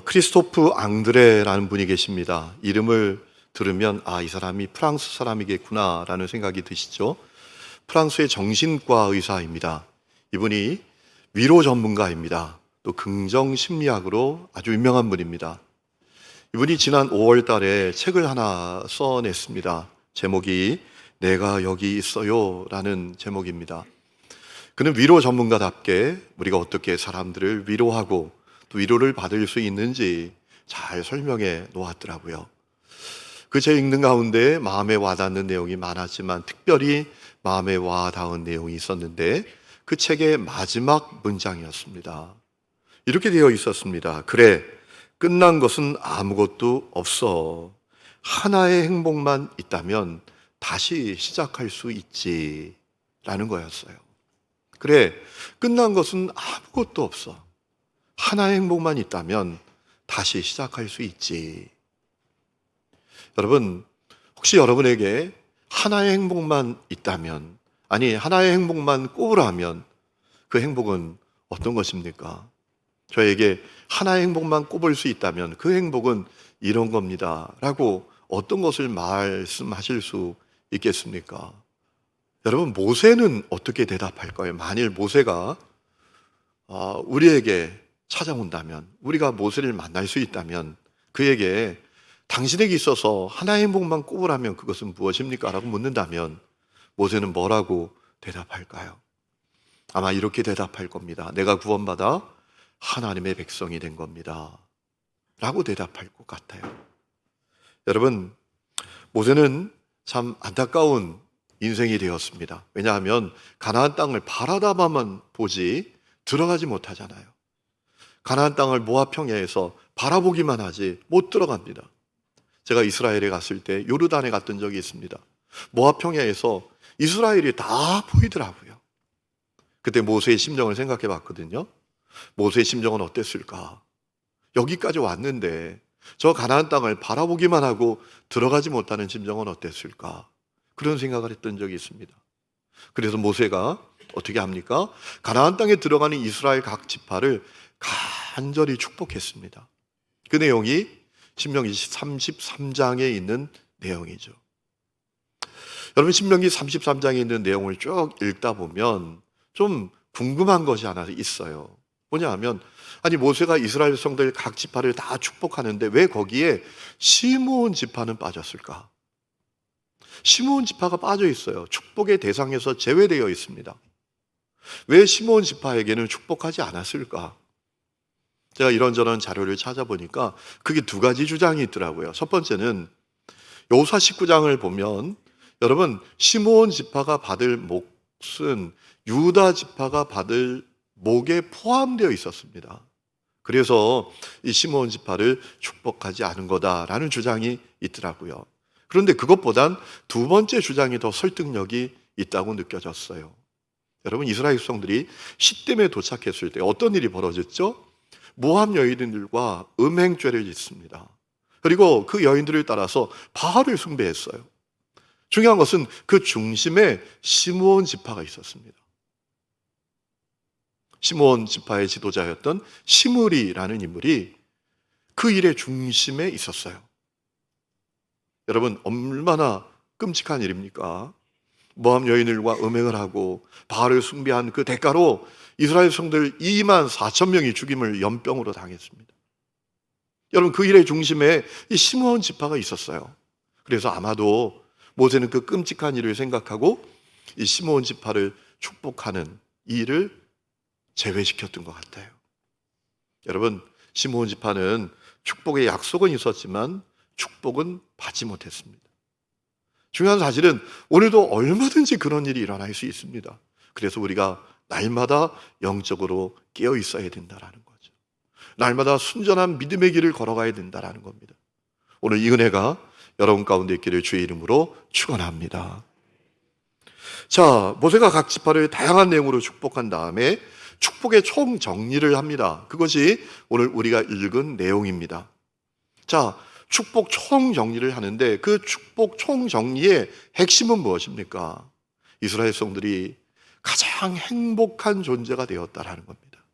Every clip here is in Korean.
크리스토프 앙드레라는 분이 계십니다. 이름을 들으면 이 사람이 프랑스 사람이겠구나라는 생각이 드시죠? 프랑스의 정신과 의사입니다. 이분이 위로 전문가입니다. 또 긍정 심리학으로 아주 유명한 분입니다. 이분이 지난 5월 달에 책을 하나 써냈습니다. 제목이 내가 여기 있어요 라는 제목입니다. 그는 위로 전문가답게 우리가 어떻게 사람들을 위로하고 또 위로를 받을 수 있는지 잘 설명해 놓았더라고요. 그 책 읽는 가운데 마음에 와닿는 내용이 많았지만 특별히 마음에 와닿은 내용이 있었는데 그 책의 마지막 문장이었습니다. 이렇게 되어 있었습니다. 그래, 끝난 것은 아무것도 없어. 하나의 행복만 있다면 다시 시작할 수 있지 라는 거였어요. 그래, 끝난 것은 아무것도 없어. 하나의 행복만 있다면 다시 시작할 수 있지. 여러분, 혹시 여러분에게 하나의 행복만 있다면, 아니, 하나의 행복만 꼽으라면 그 행복은 어떤 것입니까? 저에게 하나의 행복만 꼽을 수 있다면 그 행복은 이런 겁니다. 라고 어떤 것을 말씀하실 수 있겠습니까? 여러분, 모세는 어떻게 대답할까요? 만일 모세가 우리에게 찾아온다면, 우리가 모세를 만날 수 있다면 그에게 당신에게 있어서 하나의 행복만 꼽으라면 그것은 무엇입니까? 라고 묻는다면 모세는 뭐라고 대답할까요? 아마 이렇게 대답할 겁니다. 내가 구원받아 하나님의 백성이 된 겁니다. 라고 대답할 것 같아요. 여러분, 모세는 참 안타까운 인생이 되었습니다. 왜냐하면 가나안 땅을 바라다만 보지 들어가지 못하잖아요. 가나안 땅을 모압 평야에서 바라보기만 하지 못 들어갑니다. 제가 이스라엘에 갔을 때 요르단에 갔던 적이 있습니다. 모압 평야에서 이스라엘이 다 보이더라고요. 그때 모세의 심정을 생각해 봤거든요. 모세의 심정은 어땠을까? 여기까지 왔는데 저 가나안 땅을 바라보기만 하고 들어가지 못하는 심정은 어땠을까? 그런 생각을 했던 적이 있습니다. 그래서 모세가 어떻게 합니까? 가나안 땅에 들어가는 이스라엘 각 지파를 간절히 축복했습니다. 그 내용이 신명기 33장에 있는 내용이죠. 여러분, 신명기 33장에 있는 내용을 쭉 읽다 보면 좀 궁금한 것이 하나 있어요. 뭐냐 하면, 아니 모세가 이스라엘 백성들 각 지파를 다 축복하는데 왜 거기에 시므온 지파는 빠졌을까? 시므온 지파가 빠져 있어요. 축복의 대상에서 제외되어 있습니다. 왜 시므온 지파에게는 축복하지 않았을까? 제가 이런저런 자료를 찾아보니까 그게 두 가지 주장이 있더라고요. 첫 번째는 여호수아 19장을 보면 여러분, 시므온 지파가 받을 몫은 유다 지파가 받을 목에 포함되어 있었습니다. 그래서 이 시므온 지파를 축복하지 않은 거다라는 주장이 있더라고요. 그런데 그것보단 두 번째 주장이 더 설득력이 있다고 느껴졌어요. 여러분, 이스라엘 백성들이 시딤에 도착했을 때 어떤 일이 벌어졌죠? 모압 여인들과 음행죄를 짓습니다. 그리고 그 여인들을 따라서 바알을 숭배했어요. 중요한 것은 그 중심에 시므온 지파가 있었습니다. 시므온 지파의 지도자였던 시므리라는 인물이 그 일의 중심에 있었어요. 여러분, 얼마나 끔찍한 일입니까? 모압 여인들과 음행을 하고 바알을 숭배한 그 대가로 이스라엘 성들 2만 4천 명이 죽임을 연병으로 당했습니다. 여러분, 그 일의 중심에 이 시므온 지파가 있었어요. 그래서 아마도 모세는 그 끔찍한 일을 생각하고 이 시므온 지파를 축복하는 이 일을 제외시켰던 것 같아요. 여러분, 시므온 지파는 축복의 약속은 있었지만 축복은 받지 못했습니다. 중요한 사실은 오늘도 얼마든지 그런 일이 일어날 수 있습니다. 그래서 우리가 날마다 영적으로 깨어 있어야 된다는 거죠. 날마다 순전한 믿음의 길을 걸어가야 된다는 겁니다. 오늘 이 은혜가 여러분 가운데 있기를 주의 이름으로 축원합니다. 자, 모세가 각 지파를 다양한 내용으로 축복한 다음에 축복의 총 정리를 합니다. 그것이 오늘 우리가 읽은 내용입니다. 자, 축복 총 정리를 하는데 그 축복 총 정리의 핵심은 무엇입니까? 이스라엘 백성들이 가장 행복한 존재가 되었다라는 겁니다.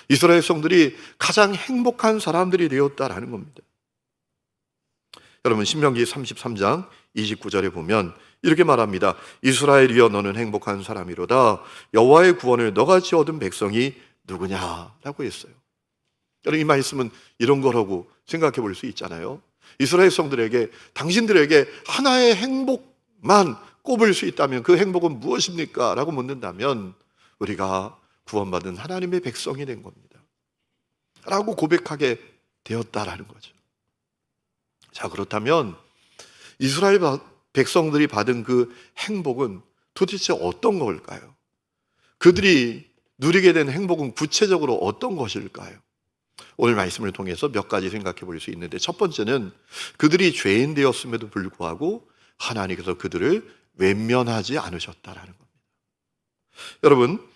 이스라엘 성들이 가장 행복한 사람들이 되었다라는 겁니다. 여러분 신명기 33장 29절에 보면 이렇게 말합니다. 이스라엘이여 너는 행복한 사람이로다. 여호와의 구원을 너같이 얻은 백성이 누구냐라고 했어요. 여러분 이 말씀은 이런 거라고 생각해 볼 수 있잖아요. 이스라엘 성들에게 당신들에게 하나의 행복만 꼽을 수 있다면 그 행복은 무엇입니까? 라고 묻는다면 우리가 구원받은 하나님의 백성이 된 겁니다. 라고 고백하게 되었다라는 거죠. 자, 그렇다면 이스라엘 백성들이 받은 그 행복은 도대체 어떤 걸까요? 그들이 누리게 된 행복은 구체적으로 어떤 것일까요? 오늘 말씀을 통해서 몇 가지 생각해 볼 수 있는데 첫 번째는 그들이 죄인 되었음에도 불구하고 하나님께서 그들을 외면하지 않으셨다라는 겁니다. 여러분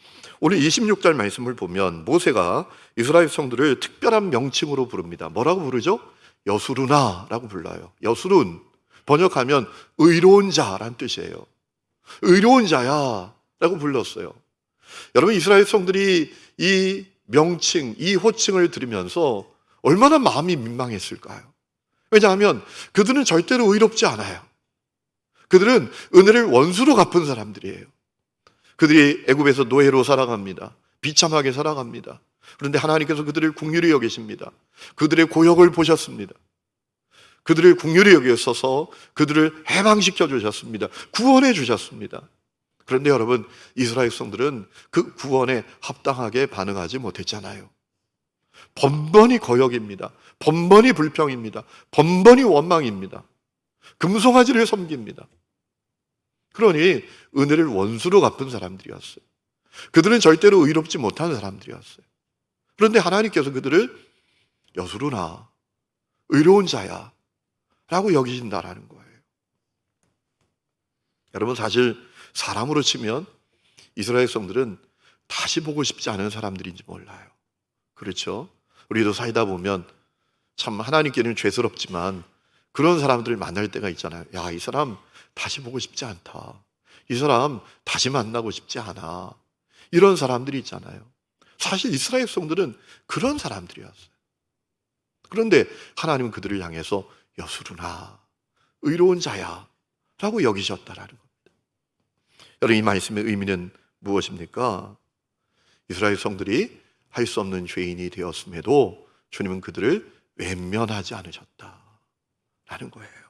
오늘 26절 말씀을 보면 모세가 이스라엘 성들을 특별한 명칭으로 부릅니다. 뭐라고 부르죠? 여수르나라고 불러요. 여수룬 번역하면 의로운 자란 뜻이에요. 의로운 자야 라고 불렀어요. 여러분 이스라엘 성들이 이 명칭, 이 호칭을 들으면서 얼마나 마음이 민망했을까요? 왜냐하면 그들은 절대로 의롭지 않아요. 그들은 은혜를 원수로 갚은 사람들이에요. 그들이 애굽에서 노예로 살아갑니다. 비참하게 살아갑니다. 그런데 하나님께서 그들을 긍휼히 여기십니다. 그들의 고역을 보셨습니다. 그들을 긍휼히 여기셔서 그들을 해방시켜 주셨습니다. 구원해 주셨습니다. 그런데 여러분 이스라엘 백성들은 그 구원에 합당하게 반응하지 못했잖아요. 번번이 거역입니다. 번번이 불평입니다. 번번이 원망입니다. 금송아지를 섬깁니다. 그러니 은혜를 원수로 갚은 사람들이었어요. 그들은 절대로 의롭지 못한 사람들이었어요. 그런데 하나님께서 그들을 여수르나 의로운 자야 라고 여기신다라는 거예요. 여러분 사실 사람으로 치면 이스라엘 백성들은 다시 보고 싶지 않은 사람들인지 몰라요. 그렇죠? 우리도 살다 보면 참 하나님께는 죄스럽지만 그런 사람들을 만날 때가 있잖아요. 야, 이 사람 다시 보고 싶지 않다. 이 사람 다시 만나고 싶지 않아. 이런 사람들이 있잖아요. 사실 이스라엘 백성들은 그런 사람들이었어요. 그런데 하나님은 그들을 향해서 여수르나 의로운 자야 라고 여기셨다라는 겁니다. 여러분 이 말씀의 의미는 무엇입니까? 이스라엘 성들이 할 수 없는 죄인이 되었음에도 주님은 그들을 외면하지 않으셨다라는 거예요.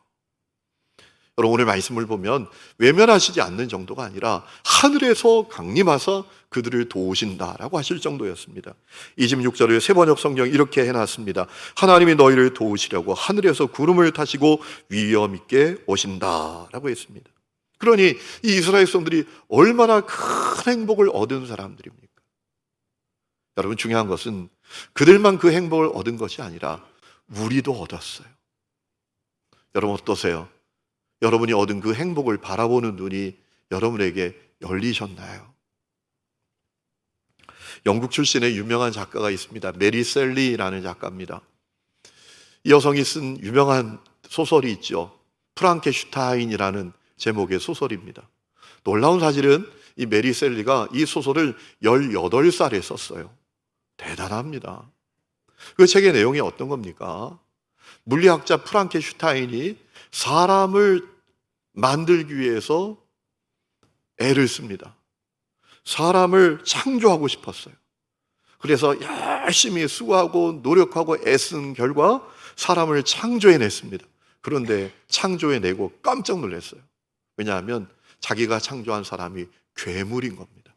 여러분 오늘 말씀을 보면 외면하시지 않는 정도가 아니라 하늘에서 강림하사 그들을 도우신다라고 하실 정도였습니다. 26절을 세번역 성경 이렇게 해놨습니다. 하나님이 너희를 도우시려고 하늘에서 구름을 타시고 위엄 있게 오신다라고 했습니다. 그러니 이 이스라엘 백성들이 얼마나 큰 행복을 얻은 사람들입니까? 여러분 중요한 것은 그들만 그 행복을 얻은 것이 아니라 우리도 얻었어요. 여러분 어떠세요? 여러분이 얻은 그 행복을 바라보는 눈이 여러분에게 열리셨나요? 영국 출신의 유명한 작가가 있습니다. 메리 셀리라는 작가입니다. 이 여성이 쓴 유명한 소설이 있죠. 프랑켄슈타인이라는 제목의 소설입니다. 놀라운 사실은 이 메리 셀리가 이 소설을 18살에 썼어요. 대단합니다. 그 책의 내용이 어떤 겁니까? 물리학자 프랑켄슈타인이 사람을 만들기 위해서 애를 씁니다. 사람을 창조하고 싶었어요. 그래서 열심히 수고하고 노력하고 애쓴 결과 사람을 창조해냈습니다. 그런데 창조해내고 깜짝 놀랐어요. 왜냐하면 자기가 창조한 사람이 괴물인 겁니다.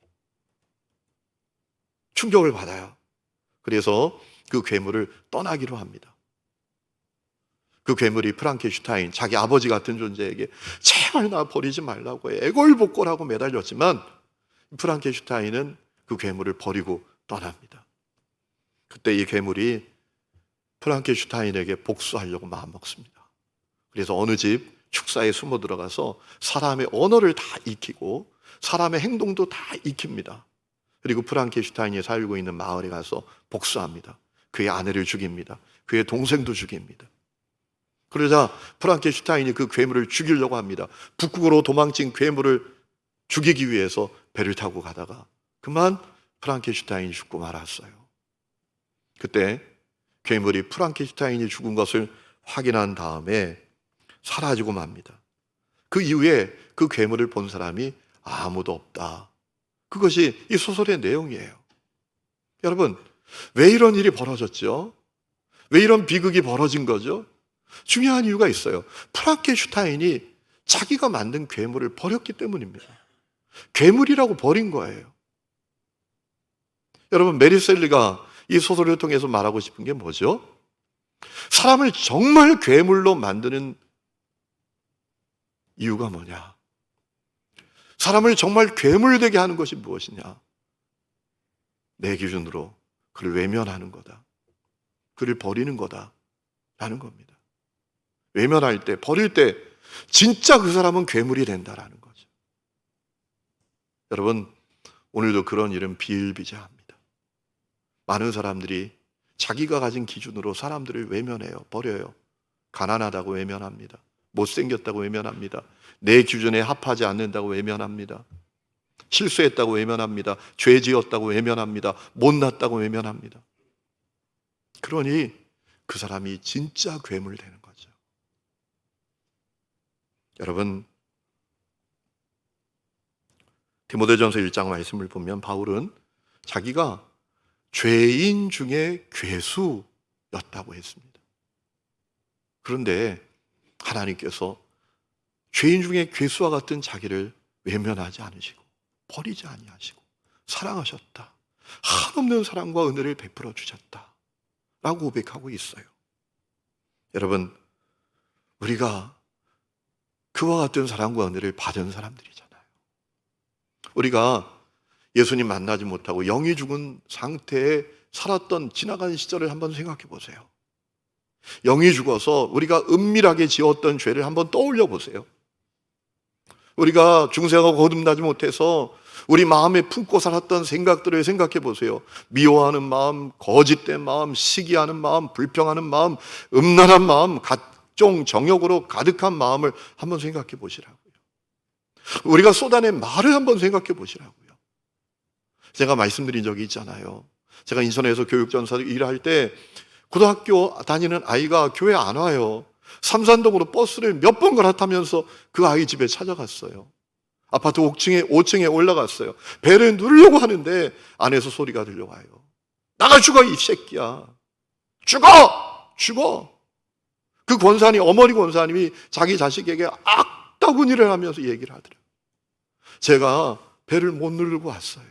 충격을 받아요. 그래서 그 괴물을 떠나기로 합니다. 그 괴물이 프랑켄슈타인, 자기 아버지 같은 존재에게 제발 나 버리지 말라고 애걸복걸하고 매달렸지만 프랑켄슈타인은 그 괴물을 버리고 떠납니다. 그때 이 괴물이 프랑켄슈타인에게 복수하려고 마음먹습니다. 그래서 어느 집 축사에 숨어 들어가서 사람의 언어를 다 익히고 사람의 행동도 다 익힙니다. 그리고 프랑켄슈타인이 살고 있는 마을에 가서 복수합니다. 그의 아내를 죽입니다. 그의 동생도 죽입니다. 그러자 프랑켄슈타인이 그 괴물을 죽이려고 합니다. 북극으로 도망친 괴물을 죽이기 위해서 배를 타고 가다가 그만 프랑켄슈타인이 죽고 말았어요. 그때 괴물이 프랑켄슈타인이 죽은 것을 확인한 다음에 사라지고 맙니다. 그 이후에 그 괴물을 본 사람이 아무도 없다. 그것이 이 소설의 내용이에요. 여러분, 왜 이런 일이 벌어졌죠? 왜 이런 비극이 벌어진 거죠? 중요한 이유가 있어요. 프랑켄슈타인이 자기가 만든 괴물을 버렸기 때문입니다. 괴물이라고 버린 거예요. 여러분, 메리 셀리가 이 소설을 통해서 말하고 싶은 게 뭐죠? 사람을 정말 괴물로 만드는 이유가 뭐냐? 사람을 정말 괴물되게 하는 것이 무엇이냐? 내 기준으로 그를 외면하는 거다. 그를 버리는 거다. 라는 겁니다. 외면할 때, 버릴 때 진짜 그 사람은 괴물이 된다라는 거죠. 여러분, 오늘도 그런 일은 비일비재합니다. 많은 사람들이 자기가 가진 기준으로 사람들을 외면해요. 버려요. 가난하다고 외면합니다. 못생겼다고 외면합니다. 내 기준에 합하지 않는다고 외면합니다. 실수했다고 외면합니다. 죄 지었다고 외면합니다. 못났다고 외면합니다. 그러니 그 사람이 진짜 괴물 되는 거죠. 여러분, 디모데전서 1장 말씀을 보면 바울은 자기가 죄인 중에 괴수였다고 했습니다. 그런데 하나님께서 죄인 중에 괴수와 같은 자기를 외면하지 않으시고 버리지 아니하시고 사랑하셨다. 한없는 사랑과 은혜를 베풀어 주셨다. 라고 고백하고 있어요. 여러분, 우리가 그와 같은 사랑과 은혜를 받은 사람들이잖아요. 우리가 예수님 만나지 못하고 영이 죽은 상태에 살았던 지나간 시절을 한번 생각해 보세요. 영이 죽어서 우리가 은밀하게 지었던 죄를 한번 떠올려 보세요. 우리가 중생하고 거듭나지 못해서 우리 마음에 품고 살았던 생각들을 생각해 보세요. 미워하는 마음, 거짓된 마음, 시기하는 마음, 불평하는 마음, 음란한 마음, 각종 정욕으로 가득한 마음을 한번 생각해 보시라고요. 우리가 쏟아낸 말을 한번 생각해 보시라고요. 제가 말씀드린 적이 있잖아요. 제가 인천에서 교육전사 일할 때 고등학교 다니는 아이가 교회 안 와요. 삼산동으로 버스를 몇 번 갈아타면서 그 아이 집에 찾아갔어요. 아파트 5층에 올라갔어요. 배를 누르려고 하는데 안에서 소리가 들려와요. 나가 죽어 이 새끼야. 죽어! 죽어! 그 권사님, 어머니 권사님이 자기 자식에게 악다구니를 하면서 얘기를 하더라고요. 제가 배를 못 누르고 왔어요.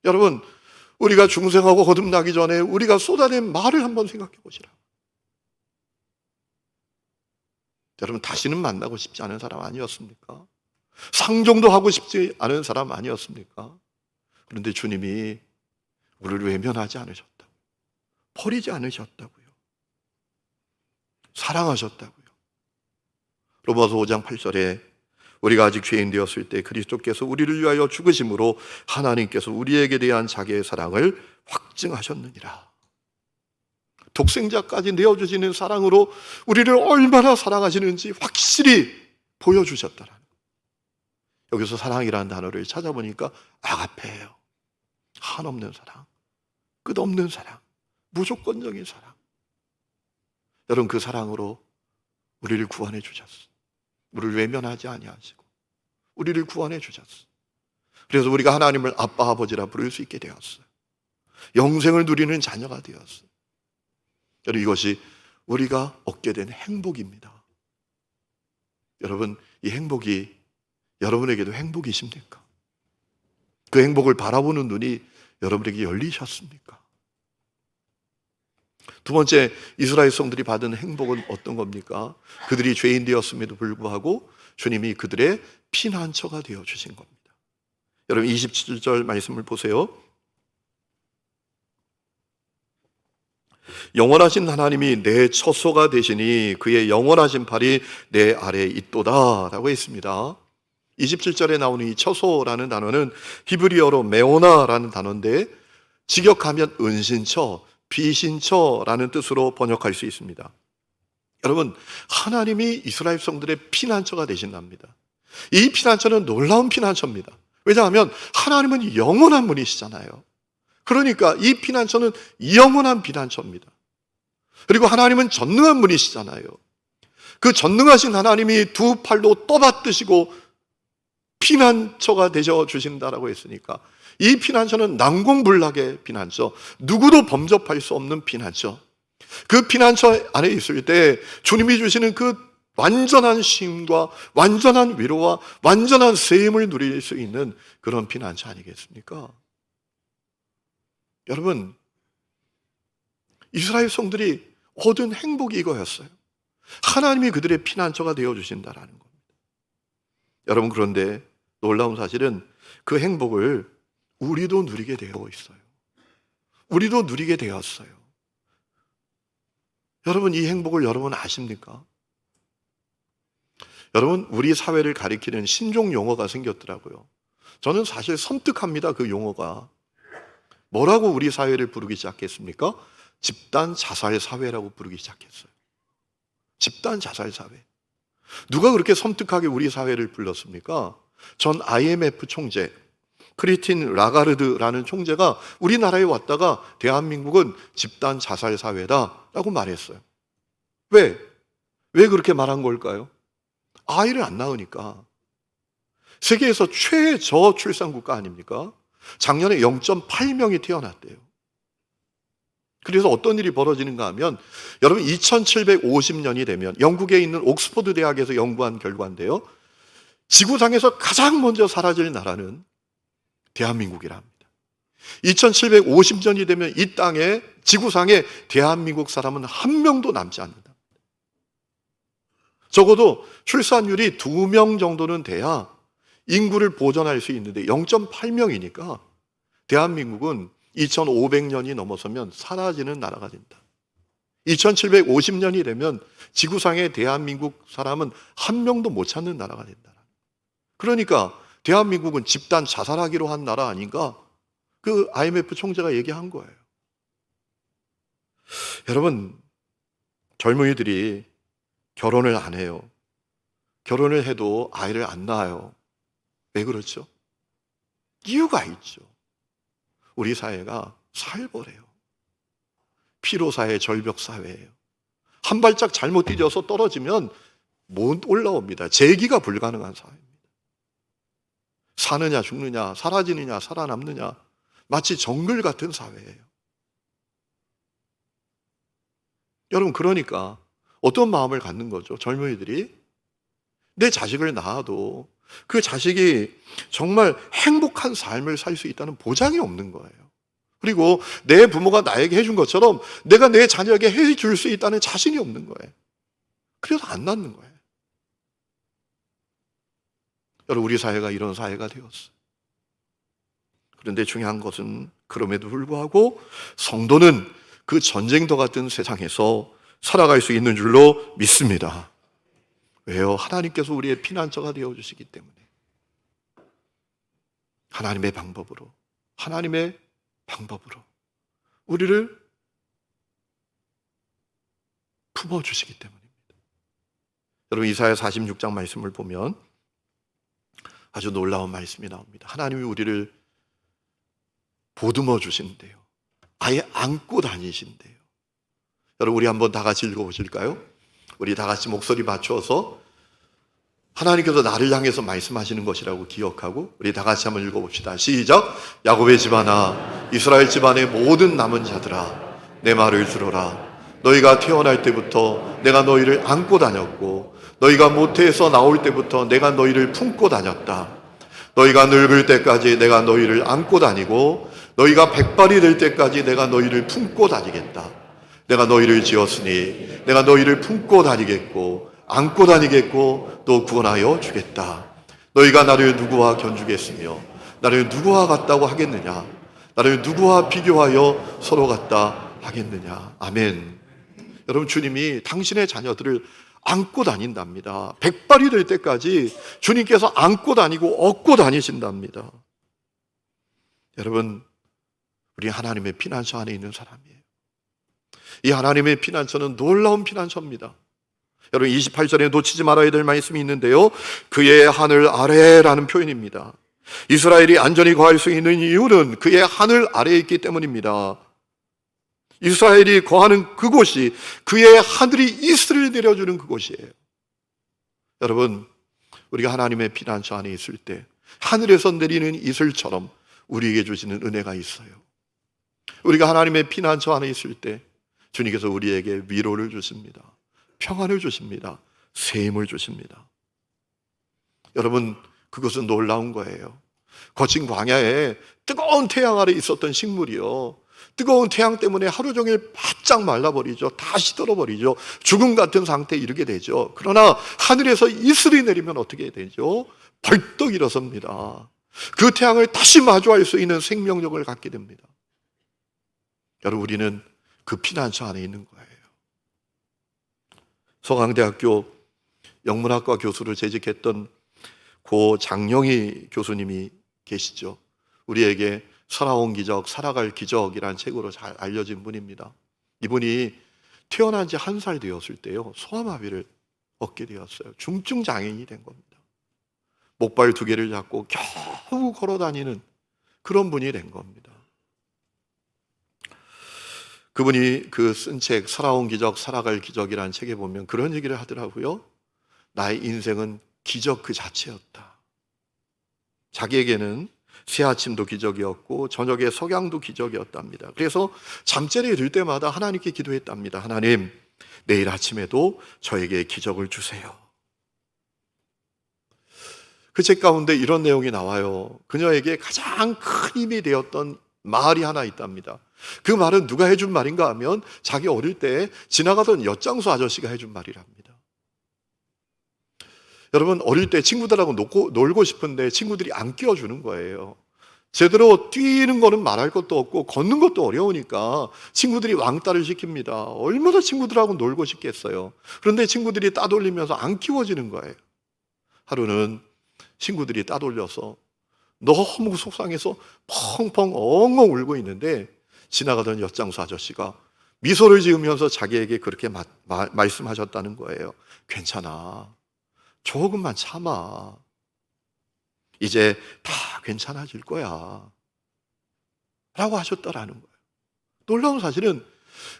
여러분, 우리가 중생하고 거듭나기 전에 우리가 쏟아낸 말을 한번 생각해 보시라. 여러분, 다시는 만나고 싶지 않은 사람 아니었습니까? 상종도 하고 싶지 않은 사람 아니었습니까? 그런데 주님이 우리를 외면하지 않으셨다고, 버리지 않으셨다고요. 사랑하셨다고요. 로마서 5장 8절에 우리가 아직 죄인 되었을 때 그리스도께서 우리를 위하여 죽으심으로 하나님께서 우리에게 대한 자기의 사랑을 확증하셨느니라. 독생자까지 내어주시는 사랑으로 우리를 얼마나 사랑하시는지 확실히 보여주셨다라는 거예요. 여기서 사랑이라는 단어를 찾아보니까 아가페예요. 한없는 사랑, 끝없는 사랑, 무조건적인 사랑. 여러분, 그 사랑으로 우리를 구원해 주셨어요. 우리를 외면하지 아니하시고 우리를 구원해 주셨어요. 그래서 우리가 하나님을 아빠 아버지라 부를 수 있게 되었어요. 영생을 누리는 자녀가 되었어요. 여러분, 이것이 우리가 얻게 된 행복입니다. 여러분, 이 행복이 여러분에게도 행복이십니까? 그 행복을 바라보는 눈이 여러분에게 열리셨습니까? 두 번째, 이스라엘 성들이 받은 행복은 어떤 겁니까? 그들이 죄인 되었음에도 불구하고 주님이 그들의 피난처가 되어 주신 겁니다. 여러분, 27절 말씀을 보세요. 영원하신 하나님이 내 처소가 되시니 그의 영원하신 팔이 내 아래에 있도다 라고 했습니다. 27절에 나오는 이 처소라는 단어는 히브리어로 메오나라는 단어인데 직역하면 은신처, 비신처라는 뜻으로 번역할 수 있습니다. 여러분, 하나님이 이스라엘 백성들의 피난처가 되신답니다. 이 피난처는 놀라운 피난처입니다. 왜냐하면 하나님은 영원한 분이시잖아요. 그러니까 이 피난처는 영원한 피난처입니다. 그리고 하나님은 전능한 분이시잖아요. 그 전능하신 하나님이 두 팔로 떠받드시고 피난처가 되셔 주신다라고 했으니까 이 피난처는 난공불락의 피난처, 누구도 범접할 수 없는 피난처. 그 피난처 안에 있을 때 주님이 주시는 그 완전한 쉼과 완전한 위로와 완전한 세임을 누릴 수 있는 그런 피난처 아니겠습니까? 여러분, 이스라엘 성들이 얻은 행복이 이거였어요. 하나님이 그들의 피난처가 되어주신다라는 겁니다. 여러분, 그런데 놀라운 사실은 그 행복을 우리도 누리게 되어 있어요. 우리도 누리게 되었어요. 여러분, 이 행복을 여러분 아십니까? 여러분, 우리 사회를 가리키는 신종 용어가 생겼더라고요. 저는 사실 섬뜩합니다. 그 용어가. 뭐라고 우리 사회를 부르기 시작했습니까? 집단 자살 사회라고 부르기 시작했어요. 집단 자살 사회. 누가 그렇게 섬뜩하게 우리 사회를 불렀습니까? 전 IMF 총재 크리스틴 라가르드라는 총재가 우리나라에 왔다가 대한민국은 집단 자살 사회다라고 말했어요. 왜 그렇게 말한 걸까요? 아이를 안 낳으니까. 세계에서 최저출산 국가 아닙니까? 작년에 0.8명이 태어났대요. 그래서 어떤 일이 벌어지는가 하면, 여러분 2750년이 되면 영국에 있는 옥스퍼드 대학에서 연구한 결과인데요, 지구상에서 가장 먼저 사라질 나라는 대한민국이랍니다. 2750년이 되면 이 땅에, 지구상에 대한민국 사람은 한 명도 남지 않는다. 적어도 출산율이 2명 정도는 돼야 인구를 보존할 수 있는데 0.8명이니까 대한민국은 2500년이 넘어서면 사라지는 나라가 된다. 2750년이 되면 지구상의 대한민국 사람은 한 명도 못 찾는 나라가 된다. 그러니까 대한민국은 집단 자살하기로 한 나라 아닌가? 그 IMF 총재가 얘기한 거예요. 여러분, 젊은이들이 결혼을 안 해요. 결혼을 해도 아이를 안 낳아요. 왜 그렇죠? 이유가 있죠. 우리 사회가 살벌해요. 피로사회, 절벽사회예요. 한 발짝 잘못 뛰어서 떨어지면 못 올라옵니다. 재기가 불가능한 사회입니다. 사느냐 죽느냐, 사라지느냐 살아남느냐, 마치 정글 같은 사회예요. 여러분, 그러니까 어떤 마음을 갖는 거죠? 젊은이들이 내 자식을 낳아도 그 자식이 정말 행복한 삶을 살 수 있다는 보장이 없는 거예요. 그리고 내 부모가 나에게 해준 것처럼 내가 내 자녀에게 해줄 수 있다는 자신이 없는 거예요. 그래서 안 낳는 거예요. 여러분, 우리 사회가 이런 사회가 되었어요. 그런데 중요한 것은 그럼에도 불구하고 성도는 그 전쟁터 같은 세상에서 살아갈 수 있는 줄로 믿습니다. 왜요? 하나님께서 우리의 피난처가 되어주시기 때문에. 하나님의 방법으로 우리를 품어주시기 때문입니다. 여러분, 이사야 46장 말씀을 보면 아주 놀라운 말씀이 나옵니다. 하나님이 우리를 보듬어 주신대요. 아예 안고 다니신대요. 여러분, 우리 한번 다 같이 읽어보실까요? 우리 다 같이 목소리 맞춰서 하나님께서 나를 향해서 말씀하시는 것이라고 기억하고 우리 다 같이 한번 읽어봅시다. 시작! 야곱의 집안아, 이스라엘 집안의 모든 남은 자들아, 내 말을 들어라. 너희가 태어날 때부터 내가 너희를 안고 다녔고, 너희가 모태에서 나올 때부터 내가 너희를 품고 다녔다. 너희가 늙을 때까지 내가 너희를 안고 다니고, 너희가 백발이 될 때까지 내가 너희를 품고 다니겠다. 내가 너희를 지었으니 내가 너희를 품고 다니겠고 안고 다니겠고 또 구원하여 주겠다. 너희가 나를 누구와 견주겠으며 나를 누구와 같다고 하겠느냐? 나를 누구와 비교하여 서로 같다 하겠느냐? 아멘. 여러분, 주님이 당신의 자녀들을 안고 다닌답니다. 백발이 될 때까지 주님께서 안고 다니고 업고 다니신답니다. 여러분, 우리 하나님의 피난처 안에 있는 사람이에요. 이 하나님의 피난처는 놀라운 피난처입니다. 여러분, 28절에 놓치지 말아야 될 말씀이 있는데요, 그의 하늘 아래라는 표현입니다. 이스라엘이 안전히 거할 수 있는 이유는 그의 하늘 아래에 있기 때문입니다. 이스라엘이 거하는 그곳이 그의 하늘이 이슬을 내려주는 그곳이에요. 여러분, 우리가 하나님의 피난처 안에 있을 때 하늘에서 내리는 이슬처럼 우리에게 주시는 은혜가 있어요. 우리가 하나님의 피난처 안에 있을 때 주님께서 우리에게 위로를 주십니다. 평안을 주십니다. 새 힘을 주십니다. 여러분, 그것은 놀라운 거예요. 거친 광야에 뜨거운 태양 아래 있었던 식물이요, 뜨거운 태양 때문에 하루 종일 바짝 말라버리죠. 다 시들어버리죠. 죽음 같은 상태에 이르게 되죠. 그러나 하늘에서 이슬이 내리면 어떻게 되죠? 벌떡 일어섭니다. 그 태양을 다시 마주할 수 있는 생명력을 갖게 됩니다. 여러분, 우리는 그 피난처 안에 있는 거예요. 서강대학교 영문학과 교수를 재직했던 고 장영희 교수님이 계시죠. 우리에게 살아온 기적, 살아갈 기적이라는 책으로 잘 알려진 분입니다. 이분이 태어난 지 1살 되었을 때요, 소아마비를 얻게 되었어요. 중증 장애인이 된 겁니다. 목발 2개를 잡고 겨우 걸어다니는 그런 분이 된 겁니다. 그분이 그 쓴 책 살아온 기적, 살아갈 기적이라는 책에 보면 그런 얘기를 하더라고요. 나의 인생은 기적 그 자체였다. 자기에게는 새 아침도 기적이었고 저녁에 석양도 기적이었답니다. 그래서 잠자리에 들 때마다 하나님께 기도했답니다. 하나님, 내일 아침에도 저에게 기적을 주세요. 그 책 가운데 이런 내용이 나와요. 그녀에게 가장 큰 힘이 되었던 말이 하나 있답니다. 그 말은 누가 해준 말인가 하면 자기 어릴 때 지나가던 엿장수 아저씨가 해준 말이랍니다. 여러분, 어릴 때 친구들하고 놀고 싶은데 친구들이 안 끼워주는 거예요. 제대로 뛰는 거는 말할 것도 없고 걷는 것도 어려우니까 친구들이 왕따를 시킵니다. 얼마나 친구들하고 놀고 싶겠어요. 그런데 친구들이 따돌리면서 안 끼워지는 거예요. 하루는 친구들이 따돌려서 너무 속상해서 펑펑 엉엉 울고 있는데 지나가던 엿장수 아저씨가 미소를 지으면서 자기에게 그렇게 말씀하셨다는 거예요. 괜찮아. 조금만 참아. 이제 다 괜찮아질 거야. 라고 하셨다라는 거예요. 놀라운 사실은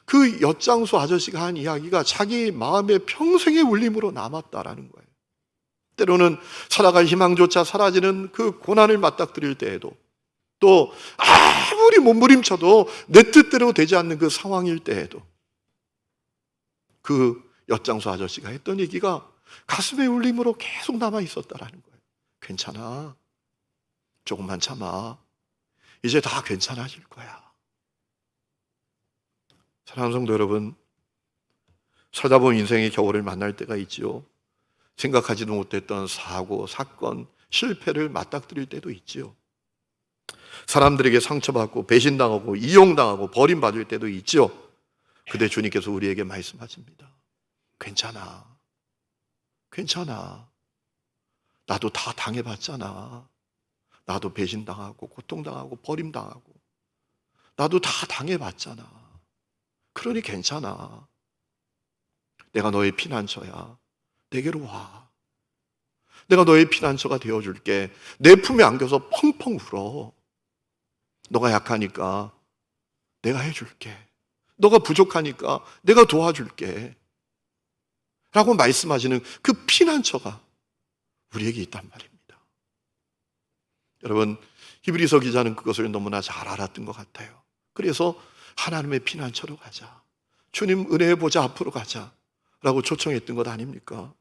그 엿장수 아저씨가 한 이야기가 자기 마음의 평생의 울림으로 남았다라는 거예요. 때로는 살아갈 희망조차 사라지는 그 고난을 맞닥뜨릴 때에도, 또 아무리 몸부림쳐도 내 뜻대로 되지 않는 그 상황일 때에도 그 엿장수 아저씨가 했던 얘기가 가슴의 울림으로 계속 남아 있었다라는 거예요. 괜찮아. 조금만 참아. 이제 다 괜찮아질 거야. 사랑하는 성도 여러분, 살다 보면 인생의 겨울을 만날 때가 있지요. 생각하지도 못했던 사고, 사건, 실패를 맞닥뜨릴 때도 있지요. 사람들에게 상처받고 배신당하고 이용당하고 버림받을 때도 있지요. 그때 주님께서 우리에게 말씀하십니다. 괜찮아. 괜찮아. 나도 다 당해봤잖아. 나도 배신당하고 고통당하고 버림당하고 나도 다 당해봤잖아. 그러니 괜찮아. 내가 너의 피난처야. 내게로 와. 내가 너의 피난처가 되어줄게. 내 품에 안겨서 펑펑 울어. 너가 약하니까 내가 해줄게. 너가 부족하니까 내가 도와줄게. 라고 말씀하시는 그 피난처가 우리에게 있단 말입니다. 여러분, 히브리서 기자는 그것을 너무나 잘 알았던 것 같아요. 그래서 하나님의 피난처로 가자. 주님 은혜의 보좌 앞으로 가자. 라고 초청했던 것 아닙니까?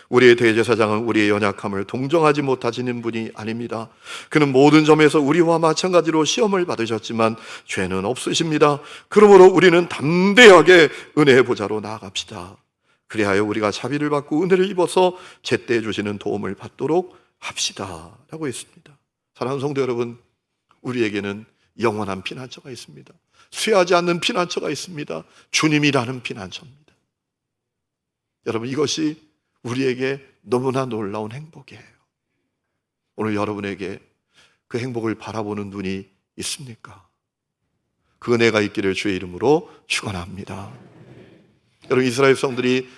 우리의 대제사장은 우리의 연약함을 동정하지 못하시는 분이 아닙니다. 그는 모든 점에서 우리와 마찬가지로 시험을 받으셨지만 죄는 없으십니다. 그러므로 우리는 담대하게 은혜의 보좌로 나아갑시다. 그리하여 우리가 자비를 받고 은혜를 입어서 제때 주시는 도움을 받도록 합시다. 라고 했습니다. 사랑하는 성도 여러분, 우리에게는 영원한 피난처가 있습니다. 쇠하지 않는 피난처가 있습니다. 주님이라는 피난처입니다. 여러분, 이것이 우리에게 너무나 놀라운 행복이에요. 오늘 여러분에게 그 행복을 바라보는 눈이 있습니까? 그 은혜가 있기를 주의 이름으로 축원합니다. 여러분, 이스라엘 백성들이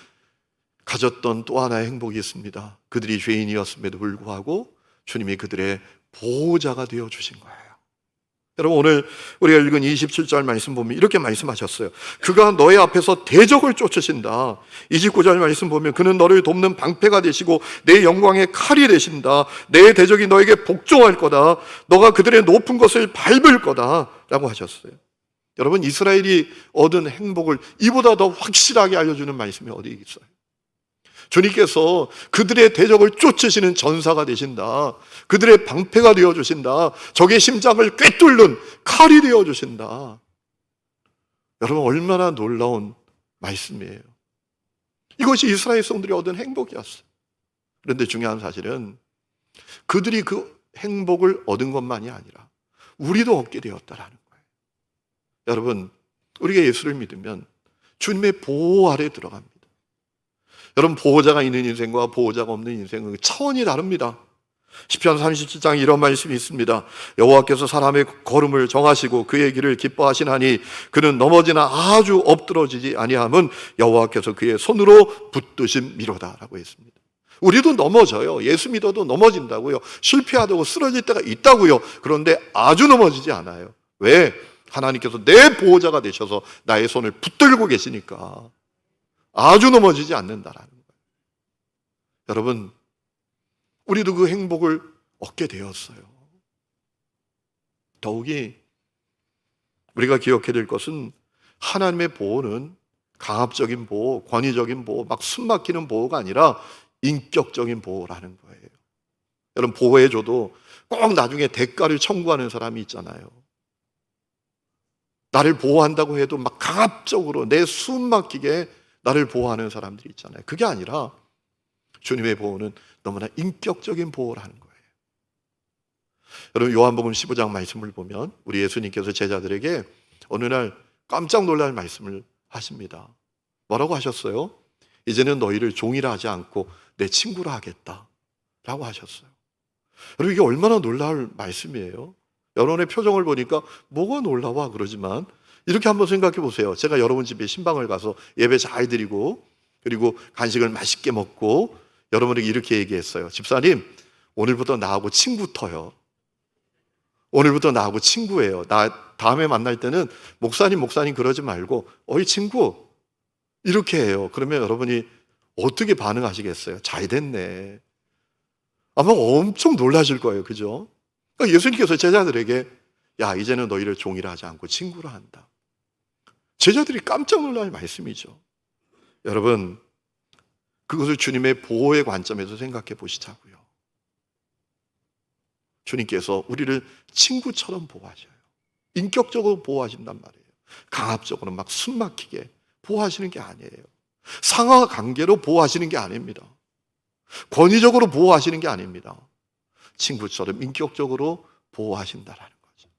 가졌던 또 하나의 행복이 있습니다. 그들이 죄인이었음에도 불구하고 주님이 그들의 보호자가 되어 주신 거예요. 여러분, 오늘 우리가 읽은 27절 말씀 보면 이렇게 말씀하셨어요. 그가 너의 앞에서 대적을 쫓으신다. 29절 말씀 보면 그는 너를 돕는 방패가 되시고 내 영광의 칼이 되신다. 내 대적이 너에게 복종할 거다. 너가 그들의 높은 것을 밟을 거다 라고 하셨어요. 여러분, 이스라엘이 얻은 행복을 이보다 더 확실하게 알려주는 말씀이 어디 있어요? 주님께서 그들의 대적을 쫓으시는 전사가 되신다. 그들의 방패가 되어주신다. 적의 심장을 꿰뚫는 칼이 되어주신다. 여러분, 얼마나 놀라운 말씀이에요. 이것이 이스라엘 성들이 얻은 행복이었어요. 그런데 중요한 사실은 그들이 그 행복을 얻은 것만이 아니라 우리도 얻게 되었다라는 거예요. 여러분, 우리가 예수를 믿으면 주님의 보호 아래 들어갑니다. 여러분, 보호자가 있는 인생과 보호자가 없는 인생은 차원이 다릅니다. 시편 37장 이런 말씀이 있습니다. 여호와께서 사람의 걸음을 정하시고 그의 길을 기뻐하시나니 그는 넘어지나 아주 엎드러지지 아니함은 여호와께서 그의 손으로 붙드신 미로다 라고 했습니다. 우리도 넘어져요. 예수 믿어도 넘어진다고요. 실패하다고 쓰러질 때가 있다고요. 그런데 아주 넘어지지 않아요. 왜? 하나님께서 내 보호자가 되셔서 나의 손을 붙들고 계시니까 아주 넘어지지 않는다라는 거예요. 여러분, 우리도 그 행복을 얻게 되었어요. 더욱이 우리가 기억해야 될 것은 하나님의 보호는 강압적인 보호, 권위적인 보호, 막 숨막히는 보호가 아니라 인격적인 보호라는 거예요. 여러분, 보호해줘도 꼭 나중에 대가를 청구하는 사람이 있잖아요. 나를 보호한다고 해도 막 강압적으로 내 숨 막히게 나를 보호하는 사람들이 있잖아요. 그게 아니라 주님의 보호는 너무나 인격적인 보호라는 거예요. 여러분, 요한복음 15장 말씀을 보면 우리 예수님께서 제자들에게 어느 날 깜짝 놀랄 말씀을 하십니다. 뭐라고 하셨어요? 이제는 너희를 종이라 하지 않고 내 친구라 하겠다 라고 하셨어요. 여러분, 이게 얼마나 놀라울 말씀이에요. 여러분의 표정을 보니까 뭐가 놀라워 그러지만 이렇게 한번 생각해 보세요. 제가 여러분 집에 신방을 가서 예배 잘 드리고 그리고 간식을 맛있게 먹고 여러분에게 이렇게 얘기했어요. 집사님, 오늘부터 나하고 친구터요. 오늘부터 나하고 친구예요. 나 다음에 만날 때는 목사님 그러지 말고 어이 친구 이렇게 해요. 그러면 여러분이 어떻게 반응하시겠어요? 잘 됐네. 아마 엄청 놀라실 거예요. 그죠? 그러니까 예수님께서 제자들에게 야, 이제는 너희를 종이라 하지 않고 친구라 한다. 제자들이 깜짝 놀랄 말씀이죠. 여러분, 그것을 주님의 보호의 관점에서 생각해 보시자고요. 주님께서 우리를 친구처럼 보호하셔요. 인격적으로 보호하신단 말이에요. 강압적으로 막 숨막히게 보호하시는 게 아니에요. 상하 관계로 보호하시는 게 아닙니다. 권위적으로 보호하시는 게 아닙니다. 친구처럼 인격적으로 보호하신다라는 거죠.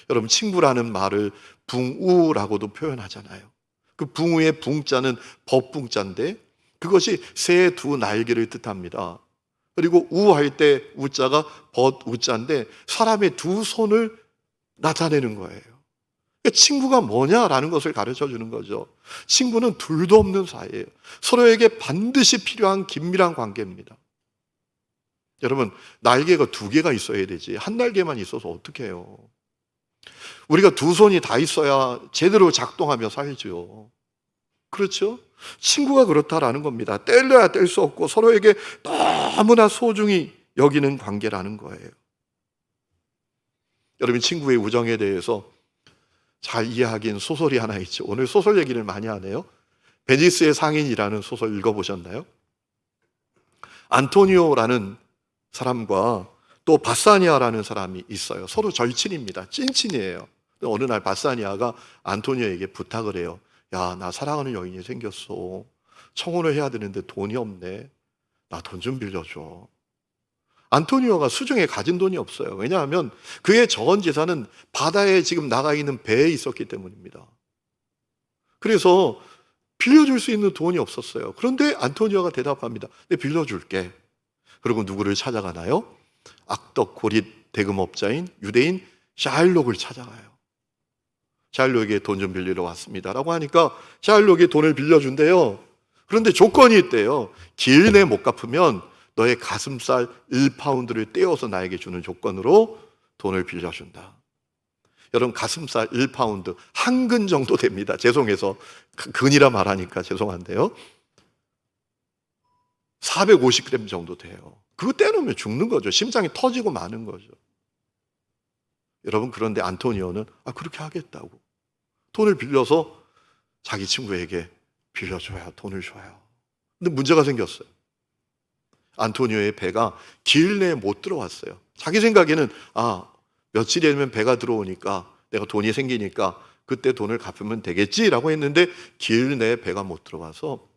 여러분, 친구라는 말을 붕우라고도 표현하잖아요. 그 붕우의 붕자는 법붕자인데 그것이 새의 두 날개를 뜻합니다. 그리고 우할 때 우자가 벗우자인데 사람의 두 손을 나타내는 거예요. 친구가 뭐냐라는 것을 가르쳐 주는 거죠. 친구는 둘도 없는 사이예요. 서로에게 반드시 필요한 긴밀한 관계입니다. 여러분, 날개가 두 개가 있어야 되지 한 날개만 있어서 어떻게 해요? 우리가 두 손이 다 있어야 제대로 작동하며 살죠. 그렇죠? 친구가 그렇다라는 겁니다. 떼려야 뗄 수 없고 서로에게 너무나 소중히 여기는 관계라는 거예요. 여러분, 친구의 우정에 대해서 잘 이해하기엔 소설이 하나 있죠. 오늘 소설 얘기를 많이 하네요. 베니스의 상인이라는 소설 읽어보셨나요? 안토니오라는 사람과 또 바사니아라는 사람이 있어요. 서로 절친입니다. 찐친이에요. 어느 날 바사니아가 안토니오에게 부탁을 해요. 야, 나 사랑하는 여인이 생겼어. 청혼을 해야 되는데 돈이 없네. 나 돈 좀 빌려줘. 안토니오가 수중에 가진 돈이 없어요. 왜냐하면 그의 전 재산은 바다에 지금 나가 있는 배에 있었기 때문입니다. 그래서 빌려줄 수 있는 돈이 없었어요. 그런데 안토니오가 대답합니다. 네, 빌려줄게. 그리고 누구를 찾아가나요? 악덕 고릿 대금업자인 유대인 샤일록을 찾아가요. 샤일록에게 돈 좀 빌리러 왔습니다 라고 하니까 샤일록이 돈을 빌려준대요. 그런데 조건이 있대요. 길 내 못 갚으면 너의 가슴살 1파운드를 떼어서 나에게 주는 조건으로 돈을 빌려준다. 여러분, 가슴살 1파운드, 한 근 정도 됩니다. 죄송해서 근이라 말하니까 죄송한데요, 450g 정도 돼요. 그거 떼놓으면 죽는 거죠. 심장이 터지고 마는 거죠. 여러분, 그런데 안토니오는 그렇게 하겠다고 돈을 빌려서 자기 친구에게 빌려줘야 돈을 줘요. 근데 문제가 생겼어요. 안토니오의 배가 기일 내에 못 들어왔어요. 자기 생각에는 며칠이 되면 배가 들어오니까 내가 돈이 생기니까 그때 돈을 갚으면 되겠지라고 했는데 기일 내에 배가 못 들어와서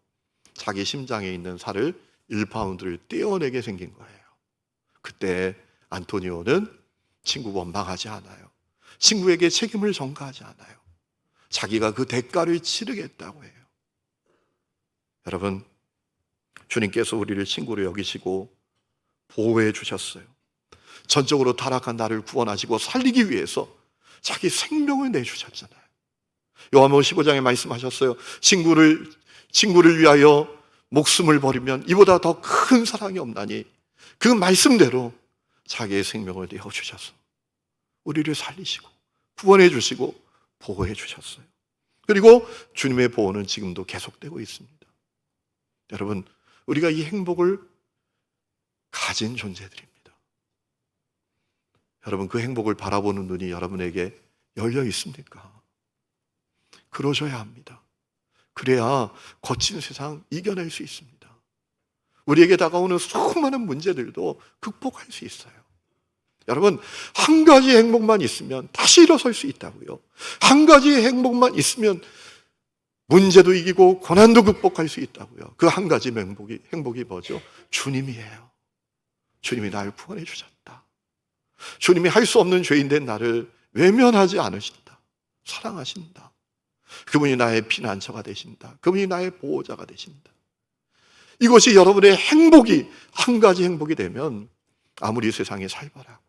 자기 심장에 있는 살을 1파운드를 떼어내게 생긴 거예요. 그때 안토니오는 친구 원망하지 않아요. 친구에게 책임을 전가하지 않아요. 자기가 그 대가를 치르겠다고 해요. 여러분, 주님께서 우리를 친구로 여기시고 보호해 주셨어요. 전적으로 타락한 나를 구원하시고 살리기 위해서 자기 생명을 내주셨잖아요. 요한복음 15장에 말씀하셨어요. 친구를 위하여 목숨을 버리면 이보다 더 큰 사랑이 없나니, 그 말씀대로 자기의 생명을 내어주셔서 우리를 살리시고 구원해 주시고 보호해 주셨어요. 그리고 주님의 보호는 지금도 계속되고 있습니다. 여러분, 우리가 이 행복을 가진 존재들입니다. 여러분, 그 행복을 바라보는 눈이 여러분에게 열려 있습니까? 그러셔야 합니다. 그래야 거친 세상 이겨낼 수 있습니다. 우리에게 다가오는 수많은 문제들도 극복할 수 있어요. 여러분, 한 가지 행복만 있으면 다시 일어설 수 있다고요. 한 가지 행복만 있으면 문제도 이기고 고난도 극복할 수 있다고요. 그 한 가지 행복이 뭐죠? 주님이에요. 주님이 나를 구원해 주셨다. 주님이 할 수 없는 죄인된 나를 외면하지 않으신다. 사랑하신다. 그분이 나의 피난처가 되신다. 그분이 나의 보호자가 되신다. 이것이 여러분의 행복이 한 가지 행복이 되면 아무리 세상이 살벌하고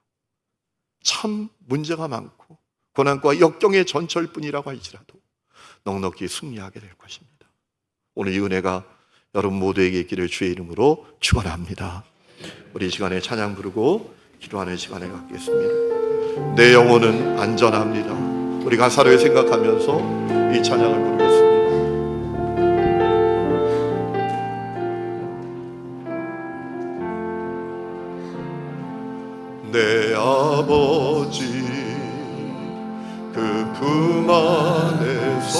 참 문제가 많고 고난과 역경의 전철뿐이라고 할지라도 넉넉히 승리하게 될 것입니다. 오늘 이 은혜가 여러분 모두에게 있기를 주의 이름으로 축원합니다. 우리 이 시간에 찬양 부르고 기도하는 시간을 갖겠습니다. 내 영혼은 안전합니다. 우리 가사를 생각하면서 이 찬양을 부르겠습니다. 내 아버지 그 품 안에서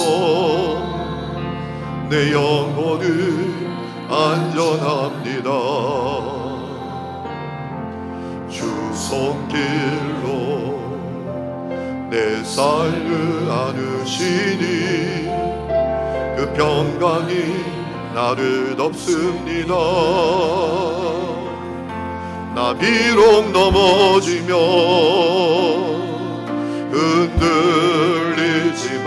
내 영혼은 안전합니다. 주 손길로 내 삶을 안으시니 그 평강이 나를 덮습니다. 나 비록 넘어지며 흔들리지만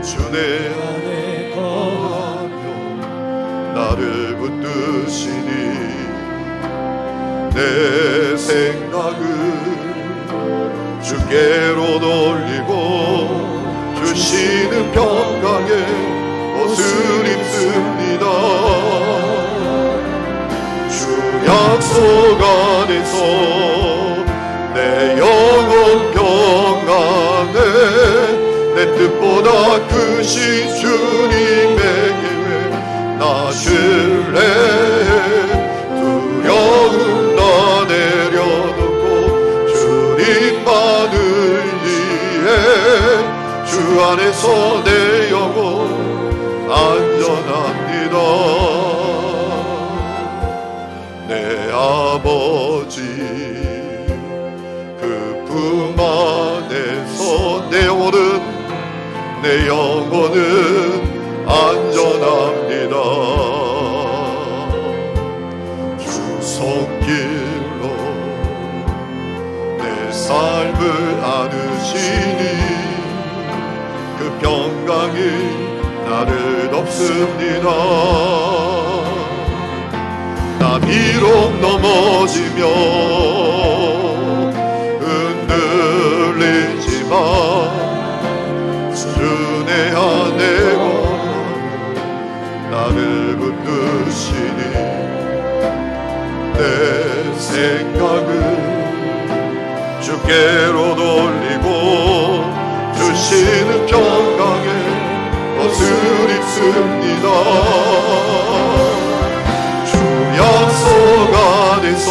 주 내 안에 거하며 나를 붙드시니 내 생각을 주께로 돌리고 주시는 평강에 옷을 입습니다. 약속 안에서 내 영혼 평안해 내 뜻보다 크신 주님의 계획 나 신뢰해 두려움 다 내려놓고 주님만을 위해 주 안에서 내 영혼 안전합니다. 내 아버지 그 품 안에서 내 영혼은 안전합니다. 주 손길로 내 삶을 안으시니 그 평강이 나를 덮습니다. 나 비록 넘어지며 흔들리지만 주 내 안에 거하며 나를 붙드시니 생각을 주께로 돌리고 주시는 평강에 것을 입습니다. 주 약속 안에서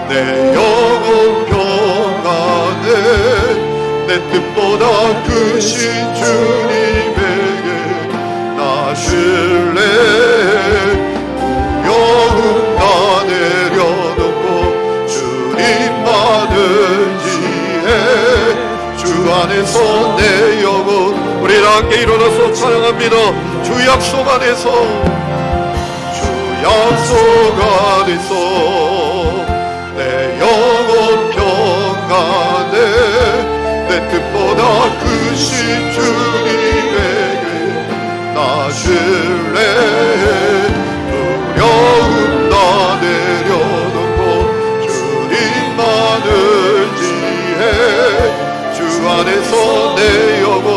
내 영혼 평안에 내 뜻보다 크신 주님에게 나 신뢰 두려움 다 내려놓고 주님만을 지혜 주 안에서 내 영혼. 우리 함께 일어나서 찬양합니다. 주 약속 안에서 주 약속 안에서 내 영혼 평안에 내 뜻보다 크신 주님에게 나 신뢰해 두려움 다 내려놓고 주님만을 지혜 주 안에서 내 영혼.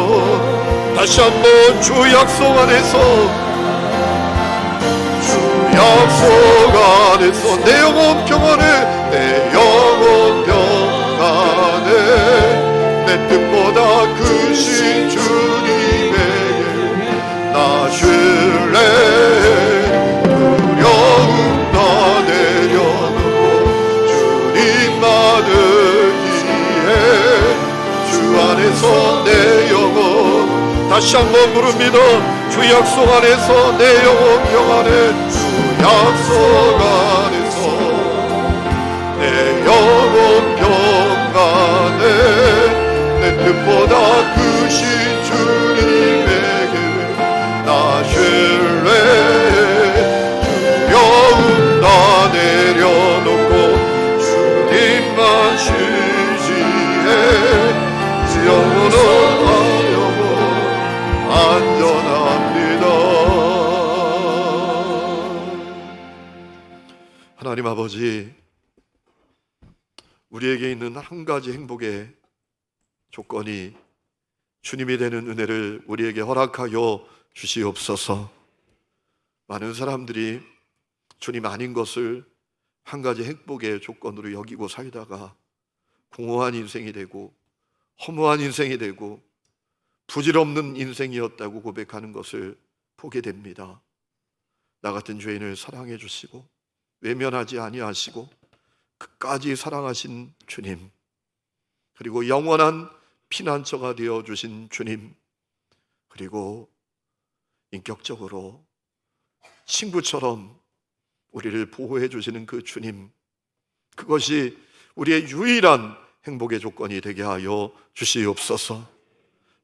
다시 한번 주 약속 안에서 주 약속 안에서 내 영혼 평안에 내 영혼 평안에 내 뜻보다 크신 주님에게 나 신뢰해 두려움 다 내려놓고 주님만을 지혜 주 안에서 내 영혼. 다시 한번 부릅니다. 주 약속 안에서 내 영혼 평안에 주 약속 안에서 내 영혼 평안에 내 뜻보다 크신 주님에게 나 신뢰해 두려움 다 내려놓고 주님만 지지해 주 영혼은 안전합니다. 하나님 아버지, 우리에게 있는 한 가지 행복의 조건이 주님이 되는 은혜를 우리에게 허락하여 주시옵소서. 많은 사람들이 주님 아닌 것을 한 가지 행복의 조건으로 여기고 살다가 공허한 인생이 되고 허무한 인생이 되고 부질없는 인생이었다고 고백하는 것을 보게 됩니다. 나 같은 죄인을 사랑해 주시고 외면하지 아니하시고 끝까지 사랑하신 주님, 그리고 영원한 피난처가 되어 주신 주님, 그리고 인격적으로 친구처럼 우리를 보호해 주시는 그 주님, 그것이 우리의 유일한 행복의 조건이 되게 하여 주시옵소서.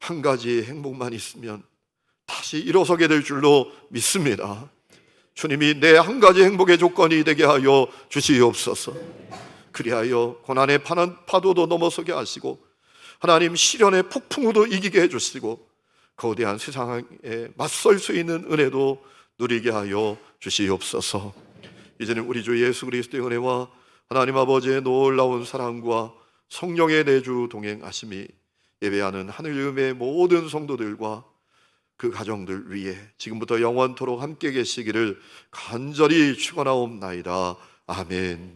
한 가지 행복만 있으면 다시 일어서게 될 줄로 믿습니다. 주님이 내 한 가지 행복의 조건이 되게 하여 주시옵소서. 그리하여 고난의 파도도 넘어서게 하시고 하나님 시련의 폭풍우도 이기게 해주시고 거대한 세상에 맞설 수 있는 은혜도 누리게 하여 주시옵소서. 이제는 우리 주 예수 그리스도의 은혜와 하나님 아버지의 놀라운 사랑과 성령의 내주 동행하심이 예배하는 하늘음의 모든 성도들과 그 가정들 위에 지금부터 영원토록 함께 계시기를 간절히 축원하옵나이다. 아멘.